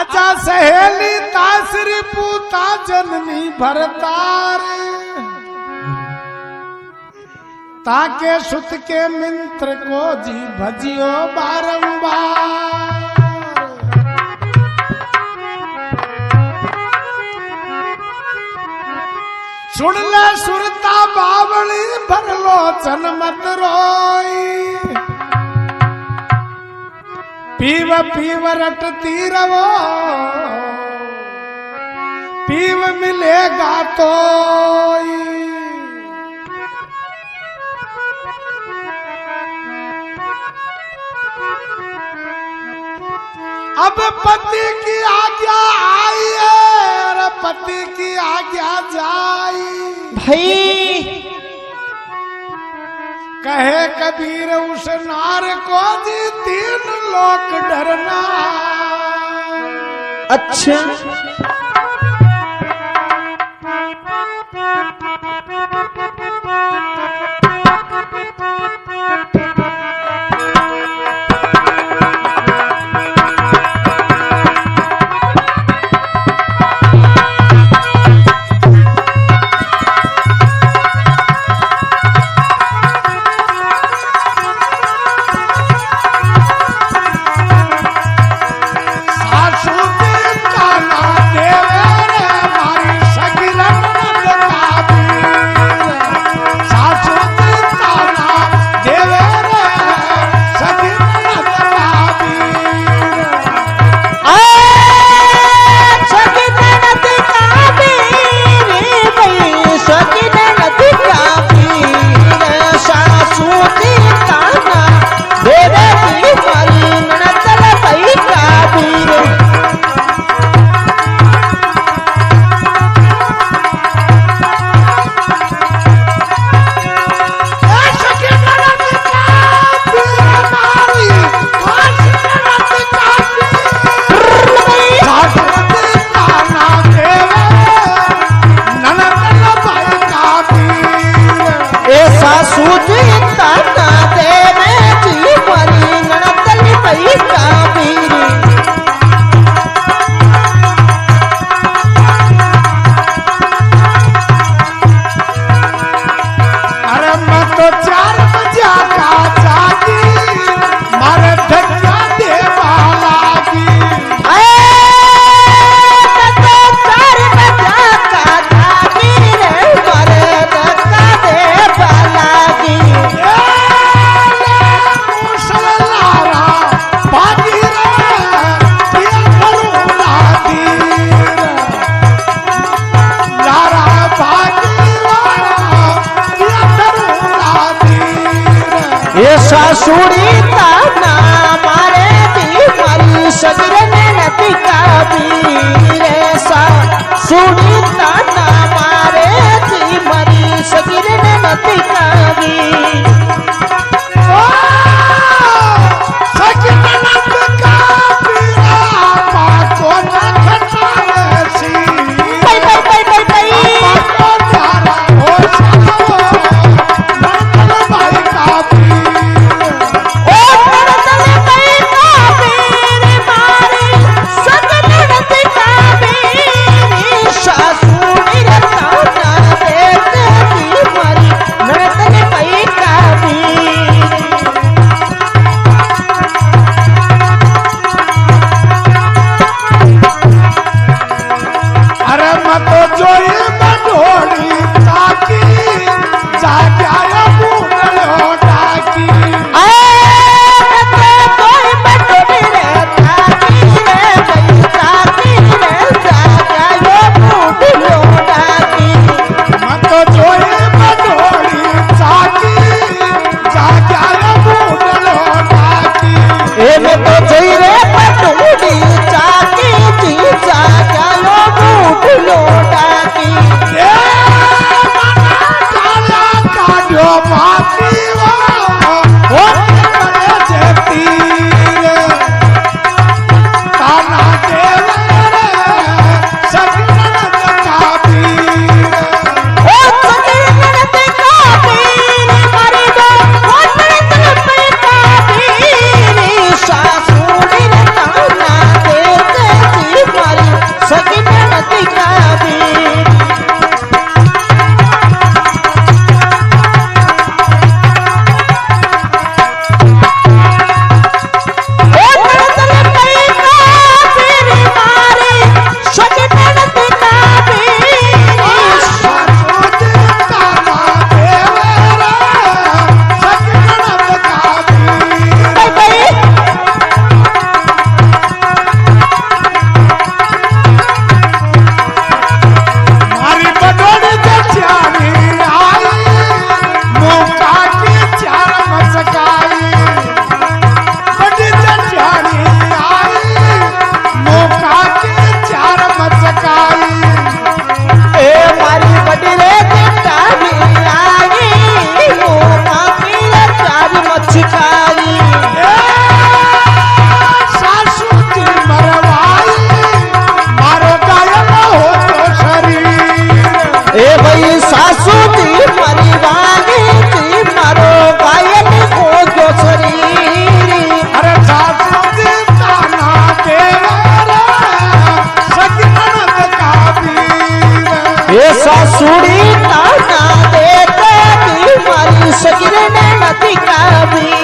आजा सहेली तासरी पूता जननी भरतार ताके सुत के मिंत्र को जी भजियो बारंबार सुन ले सुरता बावली भरलो जनमत रोई पीव पीव रटती रवो पीव मिलेगा तो अब पति की आज्ञा आई है और पति की आज्ञा जाई भाई कहे कबीर उस नार को जी 3 लोक डरना अच्छा सासुरी ताना मारे दी मारी सगरन नदी कबीर सासुरी ताना मारे दी मारी सगरन नदी कबीर ये सासुड़ी ताना देते भी मारी सगिर ने नदी का वीर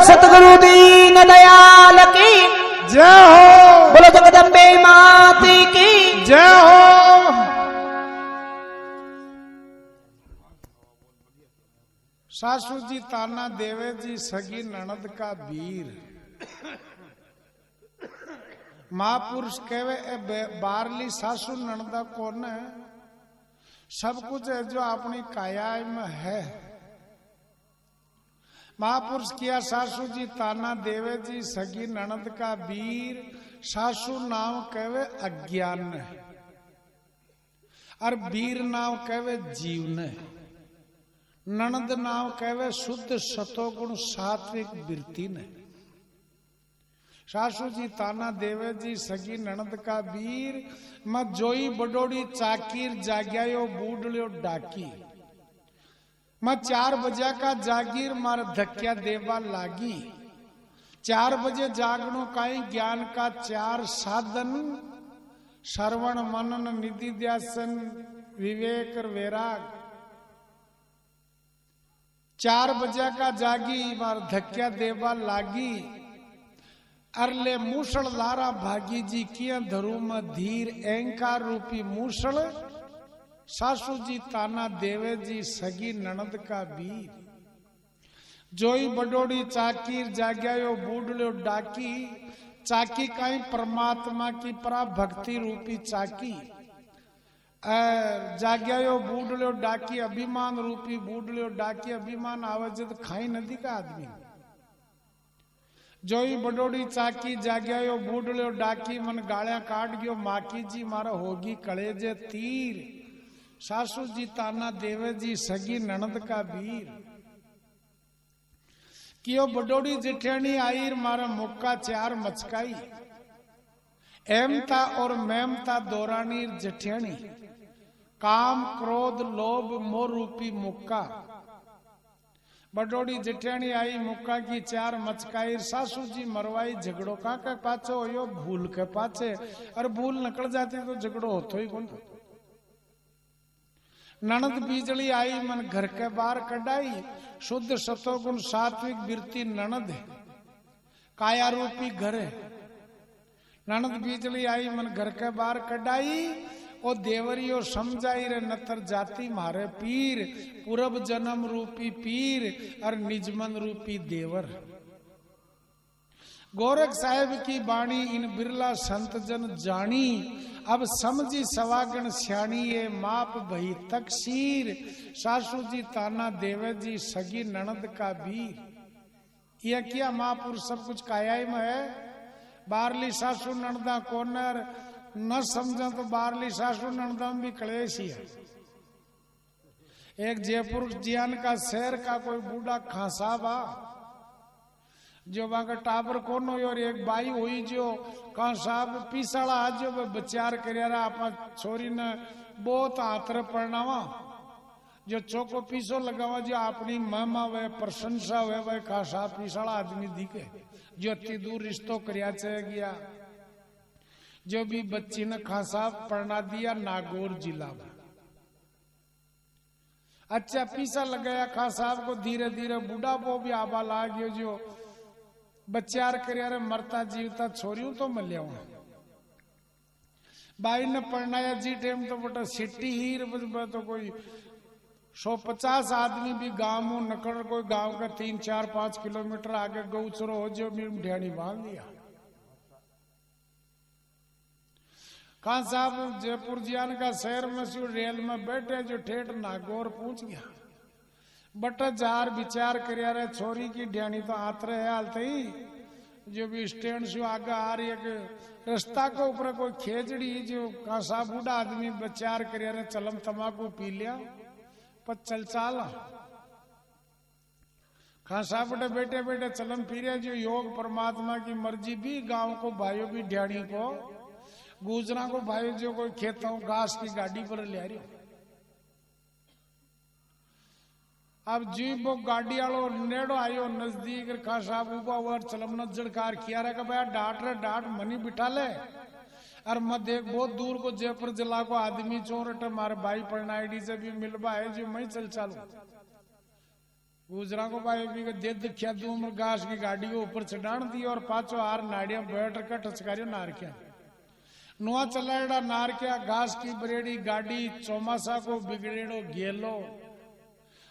सतगुरु दीन दयाल की जय हो। बोलो जगदम्बे माती की जय हो। सासू जी ताना देवे जी सगी ननद का वीर महापुरुष कहवे बारली सासू ननदा कौन है, सब कुछ है जो अपनी काया में है। महापुरुष किया सासू जी ताना देवे जी सगी ननद का वीर, सासू नाम कहवे अज्ञान ने और वीर नाम कहवे जीव ने, ननद नाम कहवे शुद्ध सतोगुण सात्विक वृत्ति ने। सासू जी ताना देवे जी सगी ननद का वीर, मैं जोई बडोड़ी चाकीर जाग्यायो बूढ़लियो डाकी, मैं 4 बजे का जागीर मार धक्या देवा लागी। 4 बजे जागणो काई ज्ञान का 4 साधन, श्रवण मनन निधि ध्यासन विवेक वैराग। 4 बजे का जागी मार धक्या देवा लागी, अरले मूसल लारा भागी जी किया धरू में धीर अहंकार रूपी मूसल। सासू जी ताना देवे जी सगी ननद का वीर, जोई बडोड़ी चाकीर जाग्यायो बूढ़लो डाकी, चाकी काई परमात्मा की परा भक्ति रूपी चाकी, जाग्यायो बूढ़लो डाकी अभिमान रूपी बूढ़लो डाकी, अभिमान आवाज तो खाई नदी का आदमी। जोई बडोड़ी चाकी जाग्यायो बूढ़लो डाकी, मन गालिया काट गयो माकी जी मारा होगी कलेजे तीर, सासू जी ताना देवे जी सगी ननद का वीर, कियो बडोड़ी जिठेणी आईर मारा मुक्का चार मचकाई, एमता और मेमता दोरानीर जिठेणी, काम क्रोध लोभ मोह रूपी मुक्का, बडोड़ी जिठेणी आई मुक्का की चार मचकाई, सासू जी मरवाई झगड़ो का पाछो होयो भूल के पाछे, और भूल निकल जाती तो झगड़ो होतो ही कौन। ननद बीजली आई मन घर के बाहर कढ़ाई, शुद्ध सतोगुण सात्विक बिरती ननद है, काया रूपी घर है। ननद बीजली आई मन घर के बाहर कढ़ाई, ओ देवरियो समझाई रे नतर जाति मारे पीर, पूरब जन्म रूपी पीर और निजमन रूपी देवर। गोरख साहेब की बाणी इन बिरला संत जन जानी, अब समझी सवागण स्याणी ये माप भई तकसीर, सासू जी ताना देवे जी सगी ननद का वीर। यह क्या महापुरुष सब कुछ कायाई में है, बारली सासू ननदा कोनर न समझा तो बारली सासू ननदा में भी कलेश ही है। एक जयपुर जियान का शहर का कोई बूढ़ा खासा बा, जो वहां का टाबर कौन हो, और एक बाई हुई जो कहा साहब पीसाड़ा आज जो बचार कर आप छोरी ने बहुत आतर पड़नावा, जो चौको पीसो लगावा, जो अपनी महिमा वे प्रशंसा वे वह कहा साहब पीसाड़ा आदमी दिखे, जो अति दूर रिश्तों करया चले गया, जो भी बच्ची ने खा साहब पढ़ना दिया नागौर जिला में। अच्छा पीसा लगाया खा साहब को, धीरे धीरे बूढ़ा वो भी आबा ला गयो, जो बच्चार कर मरता जीवता छोरियों तो मिलिया बाई ने पढ़नाया जी टेम तो बटा सिटी ही तो कोई 150 आदमी भी गांव में नकड़, कोई गांव का 3, 4, 5 किलोमीटर आगे गौचरो हो जो भी ढेड़ी बांध दिया। खान साहब जयपुर जियान का शहर में से रेल में बैठे, जो ठेठ नागौर पहुंच गया, बट जार विचार कर छोरी की ढेणी तो आतरे है हालते ही, जो भी स्टैंड से आगे आ रही है कि रास्ता के ऊपर कोई खेजड़ी, जो कहा साहब बूढ़ा आदमी विचार कर चलम तमाकू पी लिया पर चल चाला, खान साहब बटे बैठे बैठे चलम पी रहे, जो योग परमात्मा की मर्जी भी गांव को भाइयों भी ढेणी को गुजरा को भाई जो कोई खेतों घास की गाड़ी पर ले रही, अब जी वो गाड़ी वालों नेड़ो आयो नजदीक, खा साहब उबा वर चलम न जड़कार किया रहा भाई डांट रे डांट मनी बिठा ले, और मत देख बहुत दूर को जयपुर जिला को आदमी चोरट मारे भाई पढ़ना आईडी से भी मिलवा है, जो मैं चल चालू गुजरा को भाई भी दे दिखा दूर घास की गाड़ी को ऊपर चढ़ान दी, और पांचों हार नाड़िया बैठ कर टचकारियो नार क्या नुआ चलाड़ा नार क्या, घास की बरेड़ी गाड़ी चौमासा को बिगड़ेड़ो गेलो,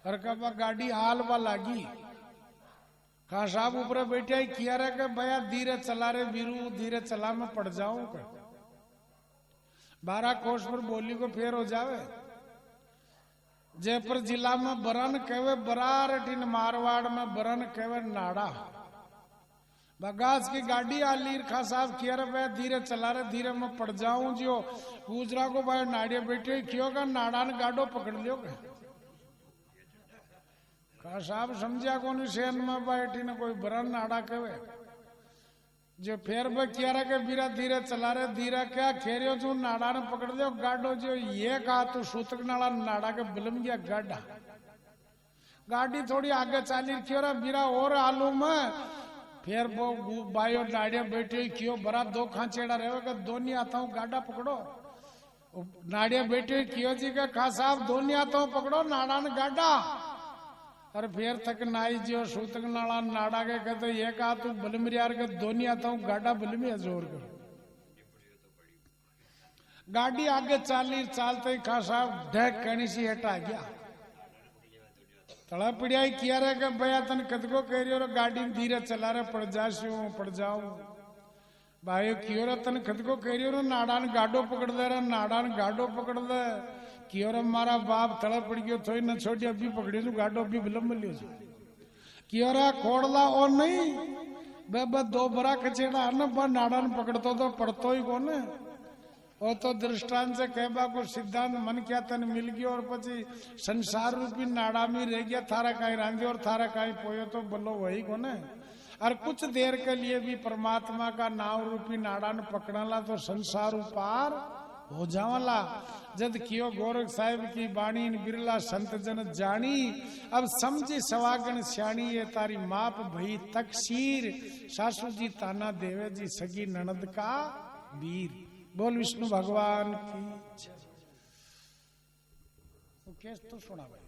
और कब गाड़ी हाल बा लागी, कहा साहब ऊपर बैठे किया रहा कि भैया धीरे चला रे बीरू, धीरे चला मैं पड़ जाऊं कर 12 कोस पर बोली को फेर हो जावे। जयपुर जिला में बरन कहवे बरार, टिन मारवाड़ में बरन कहवे नाड़ा, बगास की गाड़ी आली खा साहब किया रहा भैया धीरे चला रहे, धीरे मैं पड़ जाऊं, जो गुजरा को भाई नाड़िया बैठे क्यों का नाड़ा ने गाडो पकड़ लियो का साहब समझा कौन शहर में बैठी ना कोई बरन नाड़ा कहे, जो फेर में किया रहा के बीरा धीरे चला रहे, धीरे क्या खेरियो जो नाड़ा ने पकड़ लियो गाडो, जो ये कहा तो सूतक नाड़ा नाड़ा के बिलम गया गाडा, गाड़ी थोड़ी आगे चाली क्यों रहा बीरा और आलू में, फिर वो बायो नाड़िया बैठे क्यों बरा 2 खांचेड़ा रहेगा, दोनों आता हूँ गाडा पकड़ो, नाड़िया बैठे क्यों जी का खा साहब दोनों आता हूँ पकड़ो नाड़ा ने गाडा, और फिर तक नाई जो सूतक नाड़ा नाड़ा के कहते ये कहा तू बलमियार के दोनों आता हूँ गाडा बलमिया जोर कर, गाड़ी आगे चाली चालते ही खा साहब ढक कहनी सी हटा गया, तड़ा पड़िया किया रे कि भैया तन कदको कह रही हो गाड़ी धीरे चला रहे पड़ जाऊं भाई क्यों रे तन कदको कह रही हो नाड़ान गाडो पकड़ दे रहा नाड़ान गाडो पकड़ दे क्यों रे मारा बाप तड़ा पड़ गयो थोड़ी न छोटी अभी पकड़ी तू गाडो अभी विलंब लियो छो क्यों रे खोड़ला और नहीं बे दो बरा कचेड़ा न नाड़ान पकड़तो तो पड़तो ही कौन वो तो दृष्टांत से कहबा को सिद्धांत मन क्या तन मिल गयो और पची संसार रूपी नाड़ा में रह गया थारा काई रांधे और थारा काई पोयो तो बोलो वही को न और कुछ देर के लिए भी परमात्मा का नाव रूपी नाड़ा ने पकड़ाला तो संसार पार हो जावला जद कियो गोरख साहिब की बाणी बिरला संत जन जानी अब समझी सवागण श्याणी ये तारी माप भई तकसीर सासू जी ताना देवे जी सगी ननद का वीर बोल विष्णु भगवान की जय। केस तो सुना भाई।